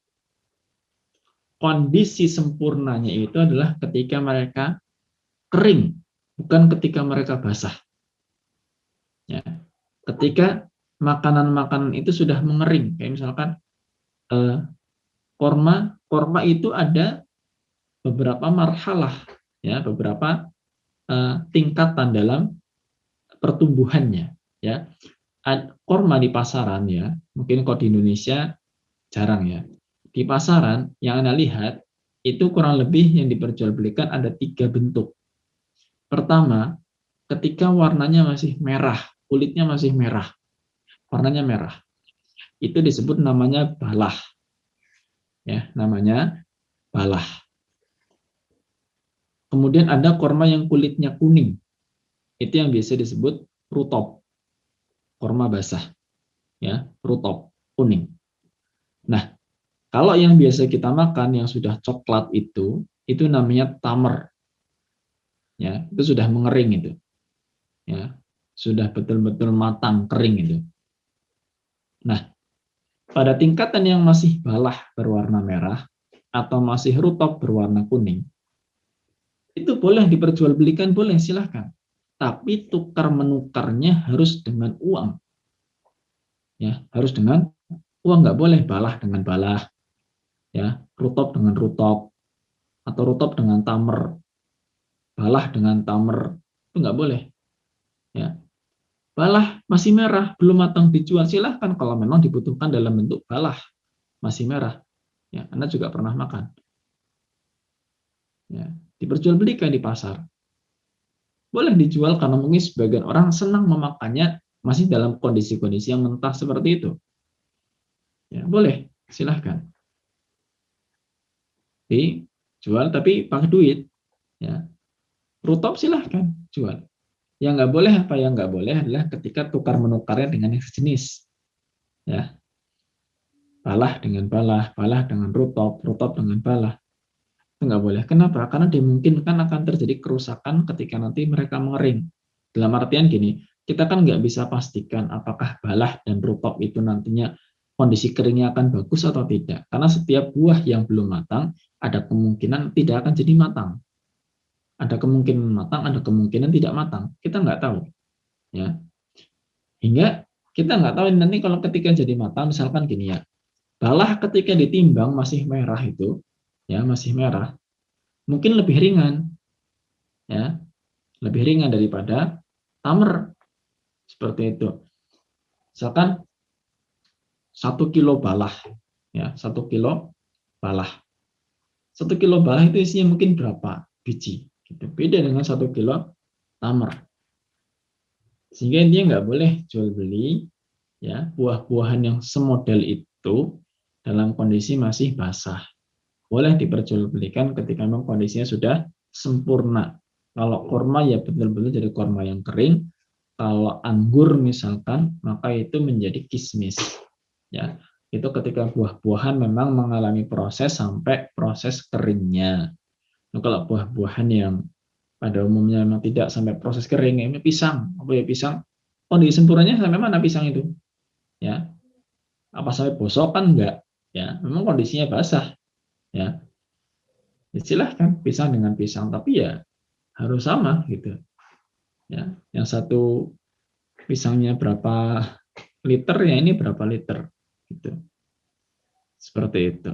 [SPEAKER 1] kondisi sempurnanya itu adalah ketika mereka kering, bukan ketika mereka basah. Ya. Ketika makanan-makanan itu sudah mengering, kayak misalkan korma itu ada beberapa marhalah, ya, beberapa tingkatan dalam pertumbuhannya, ya. Korma di pasaran ya, mungkin kalau di Indonesia jarang ya. Di pasaran yang Anda lihat itu kurang lebih yang diperjualbelikan ada 3 bentuk. Pertama, ketika warnanya masih merah, kulitnya masih merah, warnanya merah, itu disebut namanya balah, ya, namanya balah. Kemudian ada korma yang kulitnya kuning. Itu yang biasa disebut rutop, korma basah. Ya, rutop, kuning. Nah, kalau yang biasa kita makan yang sudah coklat itu namanya tamer. Ya, itu sudah mengering itu. Ya, sudah betul-betul matang, kering itu. Nah, pada tingkatan yang masih balah berwarna merah atau masih rutop berwarna kuning, itu boleh diperjualbelikan, boleh, silahkan. Tapi tukar menukarnya harus dengan uang. Ya, harus dengan uang, nggak boleh balah dengan balah, ya, rutop dengan rutop, atau rutop dengan tamer, balah dengan tamer, itu nggak boleh. Ya, balah masih merah, belum matang dijual, silahkan kalau memang dibutuhkan dalam bentuk balah masih merah. Ya, Anda juga pernah makan. Ya, diperjualbelikan di pasar. Boleh dijual karena mungkin sebagian orang senang memakannya masih dalam kondisi-kondisi yang mentah seperti itu. Ya, boleh, silahkan. Dijual tapi pakai duit. Ya, rutop silahkan jual. Yang nggak boleh apa yang nggak boleh adalah ketika tukar menukarnya dengan yang sejenis. Ya, balah dengan balah, balah dengan rutop, rutop dengan balah. Itu nggak boleh. Kenapa? Karena dimungkinkan akan terjadi kerusakan ketika nanti mereka mengering. Dalam artian gini, kita kan nggak bisa pastikan apakah balah dan rutop itu nantinya kondisi keringnya akan bagus atau tidak. Karena setiap buah yang belum matang, ada kemungkinan tidak akan jadi matang. Ada kemungkinan matang, ada kemungkinan tidak matang. Kita nggak tahu. Ya. Hingga kita nggak tahu nanti kalau ketika jadi matang, misalkan gini ya, balah ketika ditimbang masih merah itu, ya masih merah, mungkin lebih ringan, ya lebih ringan daripada tamer seperti itu. Misalkan 1 kilo balah, ya 1 kilo balah, 1 kilo balah itu isinya mungkin berapa biji, gitu. Beda dengan 1 kilo tamer. Sehingga intinya nggak boleh jual beli ya buah-buahan yang semodel itu dalam kondisi masih basah. Boleh diperjualbelikan ketika memang kondisinya sudah sempurna. Kalau kurma ya betul-betul jadi kurma yang kering. Kalau anggur misalkan, maka itu menjadi kismis. Ya, itu ketika buah-buahan memang mengalami proses sampai proses keringnya. Nah, kalau buah-buahan yang pada umumnya memang tidak sampai proses kering, ini pisang, apa ya pisang? Kondisi sempurnanya sampai mana pisang itu? Ya, apa sampai bosok kan enggak? Ya, memang kondisinya basah. Ya, silahkan pisang dengan pisang, tapi ya harus sama gitu. Ya, yang satu pisangnya berapa liter, ya ini berapa liter, gitu. Seperti itu.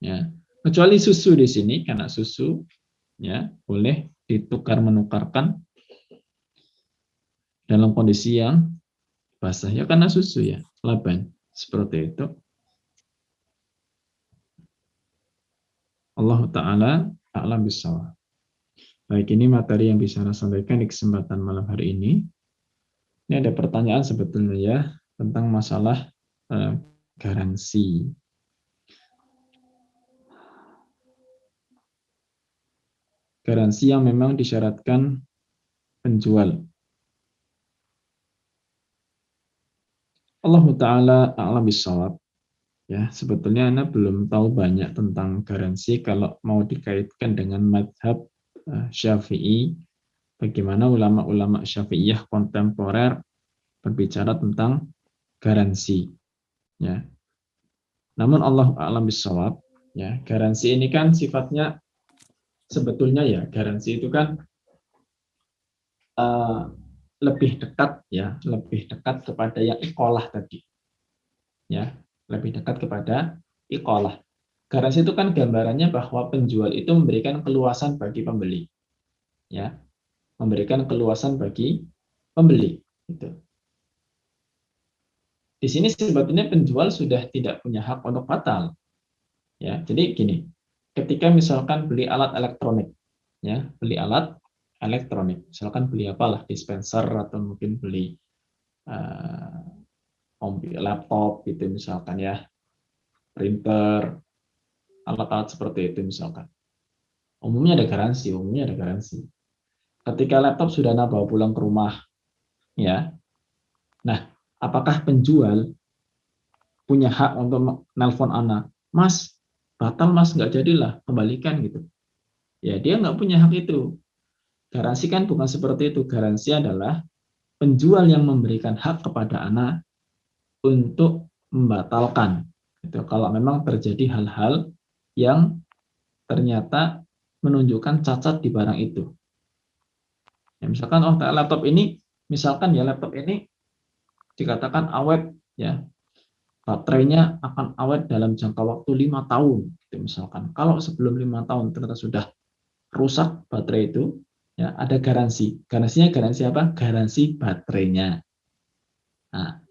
[SPEAKER 1] Ya, kecuali susu di sini, karena susu ya boleh ditukar menukarkan dalam kondisi yang basah ya karena susu ya laban seperti itu. Allah Ta'ala a'lam bishawab. Baik, ini materi yang bisa saya sampaikan di kesempatan malam hari ini. Ini ada pertanyaan sebetulnya ya tentang masalah garansi. Garansi yang memang disyaratkan penjual. Allah Ta'ala a'lam bishawab. Ya, sebetulnya Anda belum tahu banyak tentang garansi kalau mau dikaitkan dengan madhab Syafi'i, bagaimana ulama-ulama Syafi'iyah kontemporer berbicara tentang garansi. Ya. Namun Allah a'lam bishawab, ya, garansi ini kan sifatnya sebetulnya ya, garansi itu kan lebih dekat ya, lebih dekat kepada yang iqolah tadi. Ya, lebih dekat kepada iqolah. Garansi itu kan gambarannya bahwa penjual itu memberikan keluasan bagi pembeli, ya, memberikan keluasan bagi pembeli. Gitu. Di sini sebetulnya penjual sudah tidak punya hak untuk batal, ya. Jadi gini, ketika misalkan beli alat elektronik, ya, beli alat elektronik, misalkan beli apalah dispenser atau mungkin beli laptop gitu misalkan ya, printer, alat-alat seperti itu misalkan. Umumnya ada garansi. Ketika laptop sudah Anda bawa pulang ke rumah, ya. Nah, apakah penjual punya hak untuk nelpon Anda? Mas, batal Mas, nggak jadilah, kembalikan gitu. Ya, dia nggak punya hak itu. Garansi kan bukan seperti itu. Garansi adalah penjual yang memberikan hak kepada Anda untuk membatalkan. Itu kalau memang terjadi hal-hal yang ternyata menunjukkan cacat di barang itu. Ya, misalkan laptop ini, laptop ini dikatakan awet, ya baterainya akan awet dalam jangka waktu 5 tahun. Gitu, misalkan kalau sebelum 5 tahun ternyata sudah rusak baterai itu, ya ada garansi. Garansi apa? Garansi baterainya. Nah,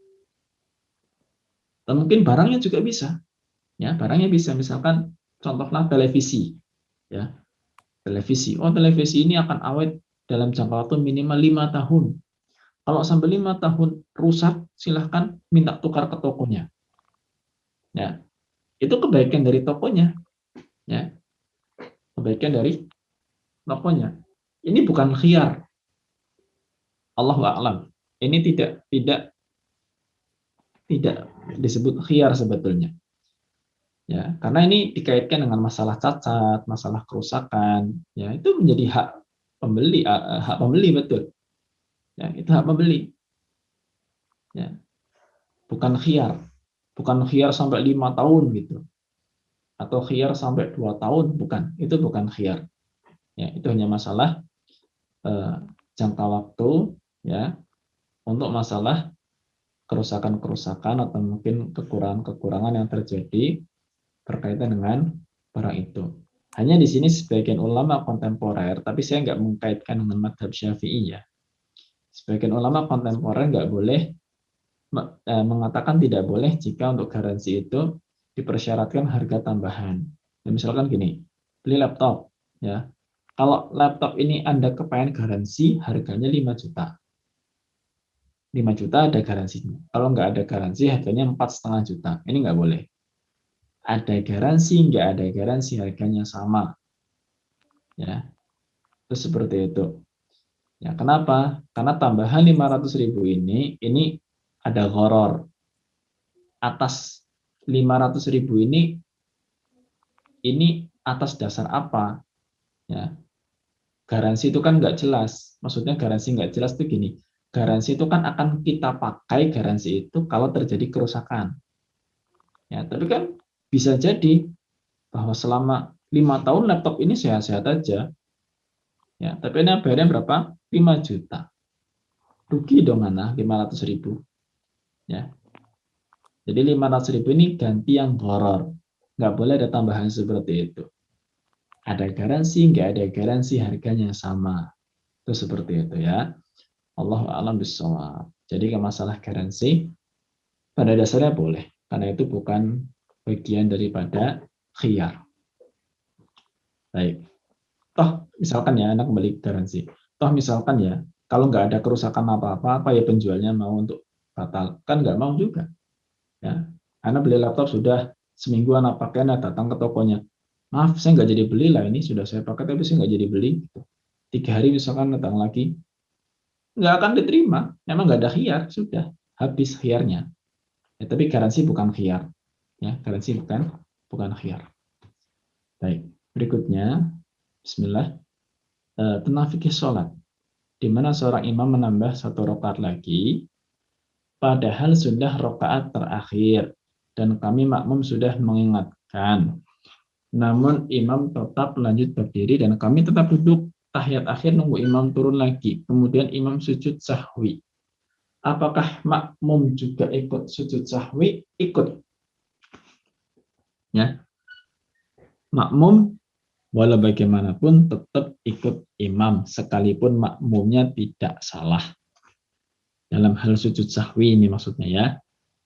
[SPEAKER 1] atau mungkin barangnya juga bisa. Ya, barangnya bisa, misalkan contohnya televisi. Ya, televisi ini akan awet dalam jangka waktu minimal 5 tahun. Kalau sampai 5 tahun rusak, silahkan minta tukar ke tokonya. Ya, itu kebaikan dari tokonya. Ya, kebaikan dari tokonya. Ini bukan khiyar. Allahu a'lam. Ini tidak disebut khiyar sebetulnya. Ya, karena ini dikaitkan dengan masalah cacat, masalah kerusakan. Ya, itu menjadi hak pembeli betul. Ya, itu hak pembeli. Ya, bukan khiyar sampai 5 tahun gitu, atau khiyar sampai 2 tahun, itu bukan khiyar. Ya, itu hanya masalah jangka waktu, ya, untuk masalah kerusakan-kerusakan atau mungkin kekurangan-kekurangan yang terjadi berkaitan dengan barang itu. Hanya di sini sebagian ulama kontemporer, tapi saya nggak mengkaitkan dengan madhab Syafi'i ya. Sebagian ulama kontemporer nggak boleh mengatakan tidak boleh jika untuk garansi itu dipersyaratkan harga tambahan. Ya, misalkan gini, beli laptop, ya. Kalau laptop ini Anda kepengen garansi, harganya 5 juta. 5 juta ada garansinya. Kalau nggak ada garansi, harganya 4,5 juta. Ini nggak boleh. Ada garansi, nggak ada garansi, harganya sama. Ya, itu seperti itu. Ya, kenapa? Karena tambahan 500.000 ini ada gharar. Atas 500.000 ini atas dasar apa? Ya, garansi itu kan nggak jelas. Maksudnya garansi nggak jelas itu gini. Garansi itu kan akan kita pakai garansi itu kalau terjadi kerusakan. Ya, tapi kan bisa jadi bahwa selama 5 tahun laptop ini sehat-sehat aja. Ya, tapi ini bayarnya berapa? 5 juta. Rugi dong anak 500.000. Ya. Jadi 500.000 ini ganti yang gharar. Nggak boleh ada tambahan seperti itu. Ada garansi, nggak ada garansi, harganya sama. Itu seperti itu ya. Allahu a'lam bishawab. Jadi ke masalah garansi pada dasarnya boleh, karena itu bukan bagian daripada khiyar. Baik. Toh misalkan ya, anak kembali garansi. Toh misalkan ya, kalau nggak ada kerusakan apa-apa, apa ya penjualnya mau untuk batal? Kan nggak mau juga. Ya, anak beli laptop sudah seminggu anak pakai, anak datang ke tokonya. Maaf, saya nggak jadi beli lah, ini sudah saya pakai tapi saya nggak jadi beli. 3 hari misalkan datang lagi, nggak akan diterima. Memang nggak ada khiyar, sudah habis khiyarnya. Ya, tapi garansi bukan khiyar. Ya, garansi bukan khiyar. Baik, berikutnya, Bismillah, tentang fikih sholat, di mana seorang imam menambah 1 rakaat lagi, padahal sudah rakaat terakhir, dan kami makmum sudah mengingatkan. Namun imam tetap lanjut berdiri dan kami tetap duduk tahiyat akhir nunggu imam turun lagi. Kemudian imam sujud sahwi. Apakah makmum juga ikut sujud sahwi? Ikut. Ya. Makmum walau bagaimanapun tetap ikut imam sekalipun makmumnya tidak salah. Dalam hal sujud sahwi ini maksudnya ya.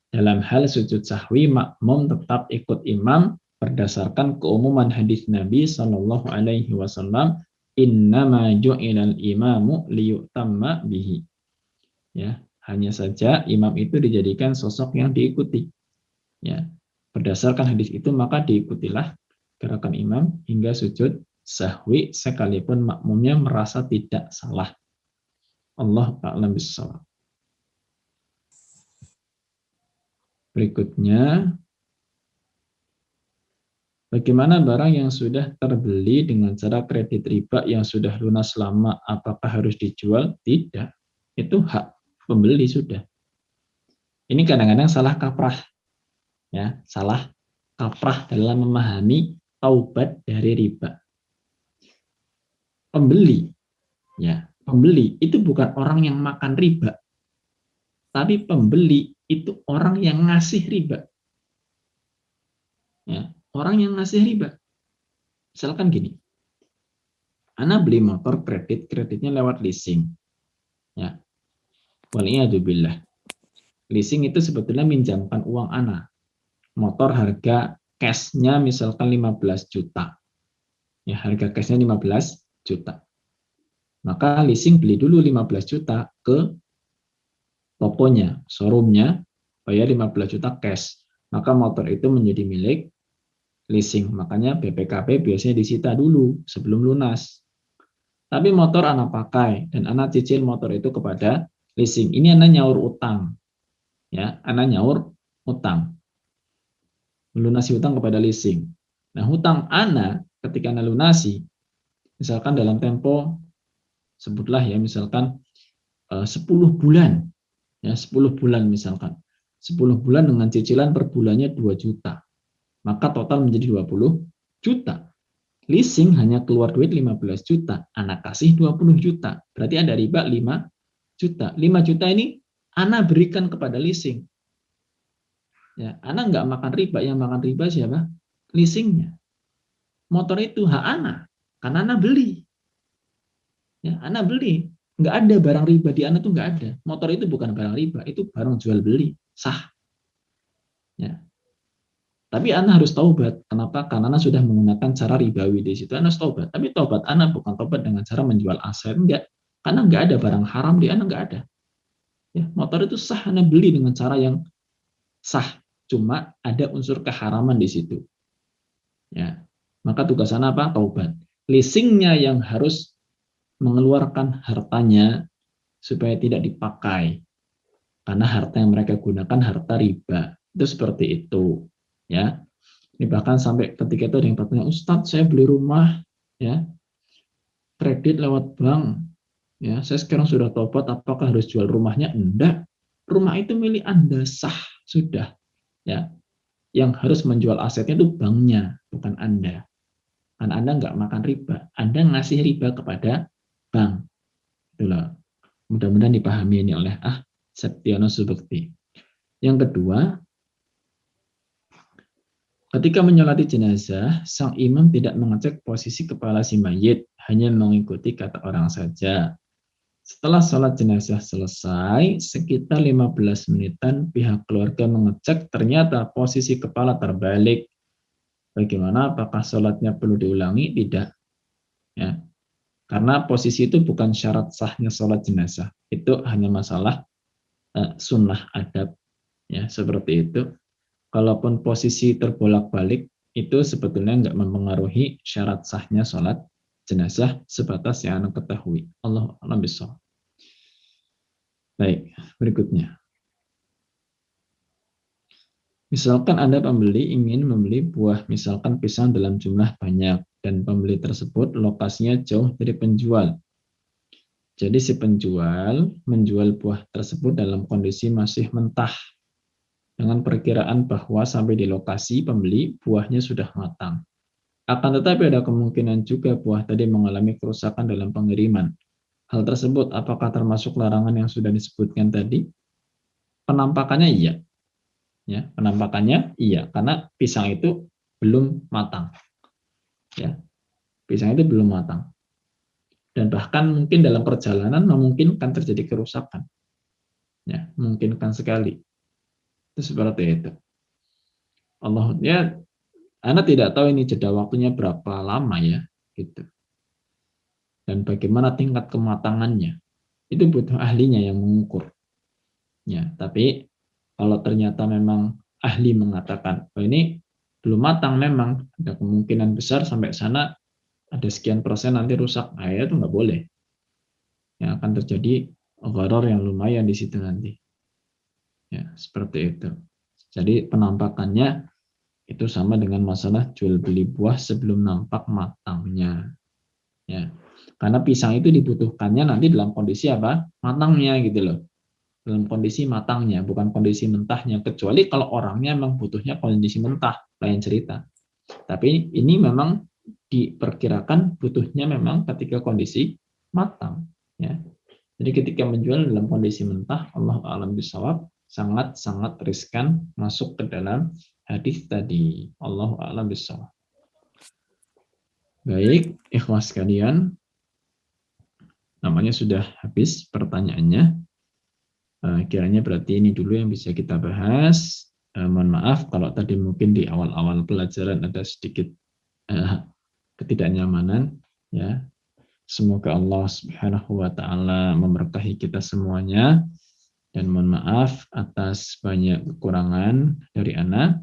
[SPEAKER 1] Dalam hal sujud sahwi makmum tetap ikut imam berdasarkan keumuman hadis Nabi Shallallahu Alaihi Wasallam, innama ju'ilal imamu liyutamma bihi. Ya, hanya saja imam itu dijadikan sosok yang diikuti. Ya, berdasarkan hadis itu maka diikutilah gerakan imam hingga sujud sahwi sekalipun makmumnya merasa tidak salah. Allah a'lam bishawab. Berikutnya, bagaimana barang yang sudah terbeli dengan cara kredit riba yang sudah lunas lama, apakah harus dijual? Tidak. Itu hak pembeli sudah. Ini kadang-kadang salah kaprah. Ya, salah kaprah dalam memahami taubat dari riba. Pembeli, ya, pembeli itu bukan orang yang makan riba, tapi pembeli itu orang yang ngasih riba. Ya, orang yang ngasih riba. Misalkan gini, Ana beli motor kredit, kreditnya lewat leasing. Ya, waliyadzubillah. Leasing itu sebetulnya minjamkan uang Ana. Motor harga cashnya misalkan 15 juta. Ya, harga cashnya 15 juta. Maka leasing beli dulu 15 juta ke tokonya, showroomnya, bayar 15 juta cash. Maka motor itu menjadi milik leasing. Makanya BPKB biasanya disita dulu sebelum lunas. Tapi motor anak pakai dan anak cicil motor itu kepada leasing. Ini anak nyaur utang. Ya, anak nyaur utang. Melunasi utang kepada leasing. Nah, hutang anak ketika anak lunasi, misalkan dalam tempo sebutlah ya misalkan 10 bulan. Ya, 10 bulan misalkan. 10 bulan dengan cicilan per bulannya 2 juta. Maka total menjadi 20 juta. Leasing hanya keluar duit 15 juta. Anak kasih 20 juta. Berarti ada riba 5 juta. 5 juta ini Ana berikan kepada leasing. Ya, Ana nggak makan riba. Yang makan riba siapa? Leasingnya. Motor itu hak Ana. Karena Ana beli. Ya, Ana beli. Nggak ada barang riba di Ana tuh nggak ada. Motor itu bukan barang riba. Itu barang jual beli. Sah. Ya. Tapi Anda harus taubat. Kenapa? Karena Anda sudah menggunakan cara ribawi di situ. Anda harus taubat. Tapi taubat Anda bukan taubat dengan cara menjual aset. Enggak. Karena enggak ada barang haram di Anda, enggak ada. Ya, motor itu sah Anda beli dengan cara yang sah. Cuma ada unsur keharaman di situ. Ya. Maka tugas Anda apa? Taubat. Leasingnya yang harus mengeluarkan hartanya supaya tidak dipakai. Karena harta yang mereka gunakan harta riba. Itu seperti itu. Ya. Ini bahkan sampai ketika itu ada yang bertanya, Ustadz saya beli rumah ya kredit lewat bank, ya saya sekarang sudah tobat, apakah harus jual rumahnya? Enggak, rumah itu milik Anda, sah sudah. Ya, yang harus menjual asetnya itu banknya, bukan Anda. Kan Anda nggak makan riba, Anda ngasih riba kepada bank. Itulah. Mudah-mudahan dipahami ini oleh Septiono Subekti. Yang kedua, ketika menyolati jenazah, sang imam tidak mengecek posisi kepala si mayit, hanya mengikuti kata orang saja. Setelah sholat jenazah selesai, sekitar 15 menitan pihak keluarga mengecek ternyata posisi kepala terbalik. Bagaimana? Apakah sholatnya perlu diulangi? Tidak. Ya. Karena posisi itu bukan syarat sahnya sholat jenazah. Itu hanya masalah sunnah adab. Ya, seperti itu. Kalaupun posisi terbolak-balik, itu sebetulnya nggak mempengaruhi syarat sahnya sholat jenazah sebatas yang Anda ketahui. Allah bisa. Baik, berikutnya. Misalkan Anda pembeli ingin membeli buah, misalkan pisang dalam jumlah banyak, dan pembeli tersebut lokasinya jauh dari penjual. Jadi si penjual menjual buah tersebut dalam kondisi masih mentah, dengan perkiraan bahwa sampai di lokasi pembeli buahnya sudah matang. Akan tetapi ada kemungkinan juga buah tadi mengalami kerusakan dalam pengiriman. Hal tersebut apakah termasuk larangan yang sudah disebutkan tadi? Penampakannya iya. Ya, penampakannya iya, karena pisang itu belum matang. Ya, pisang itu belum matang. Dan bahkan mungkin dalam perjalanan memungkinkan terjadi kerusakan. Ya, memungkinkan sekali. Itu seperti itu. Allah ya, Anda tidak tahu ini jeda waktunya berapa lama ya, gitu. Dan bagaimana tingkat kematangannya. Itu butuh ahlinya yang mengukur. Ya, tapi kalau ternyata memang ahli mengatakan, oh ini belum matang memang, ada kemungkinan besar sampai sana ada sekian persen nanti rusak. Nah, itu nggak boleh. Yang akan terjadi gharar yang lumayan di situ nanti. Ya, seperti itu. Jadi penampakannya itu sama dengan masalah jual beli buah sebelum nampak matangnya. Ya. Karena pisang itu dibutuhkannya nanti dalam kondisi apa? Matangnya gitu loh. Dalam kondisi matangnya, bukan kondisi mentahnya. Kecuali kalau orangnya memang butuhnya kondisi mentah, lain cerita. Tapi ini memang diperkirakan butuhnya memang ketika kondisi matang. Ya. Jadi ketika menjual dalam kondisi mentah, Allah a'lam bishawab, sangat-sangat riskan masuk ke dalam hadis tadi. Allah a'lam bishawab. Baik, ikhwas sekalian, namanya sudah habis pertanyaannya. Kiranya berarti ini dulu yang bisa kita bahas. Mohon maaf kalau tadi mungkin di awal-awal pelajaran ada sedikit ketidaknyamanan. Ya, semoga Allah Subhanahu wa Ta'ala memberkahi kita semuanya. Dan mohon maaf atas banyak kekurangan dari ana.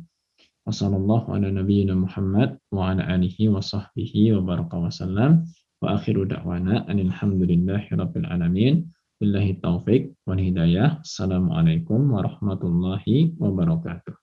[SPEAKER 1] Wassallallahu ala nabiyyina Muhammad wa ala alihi wa sahbihi wa baraka wa sallam. Wa akhiru da'wana alhamdulillahi rabbil alamin. Billahi taufik wal hidayah. Assalamualaikum warahmatullahi wabarakatuh.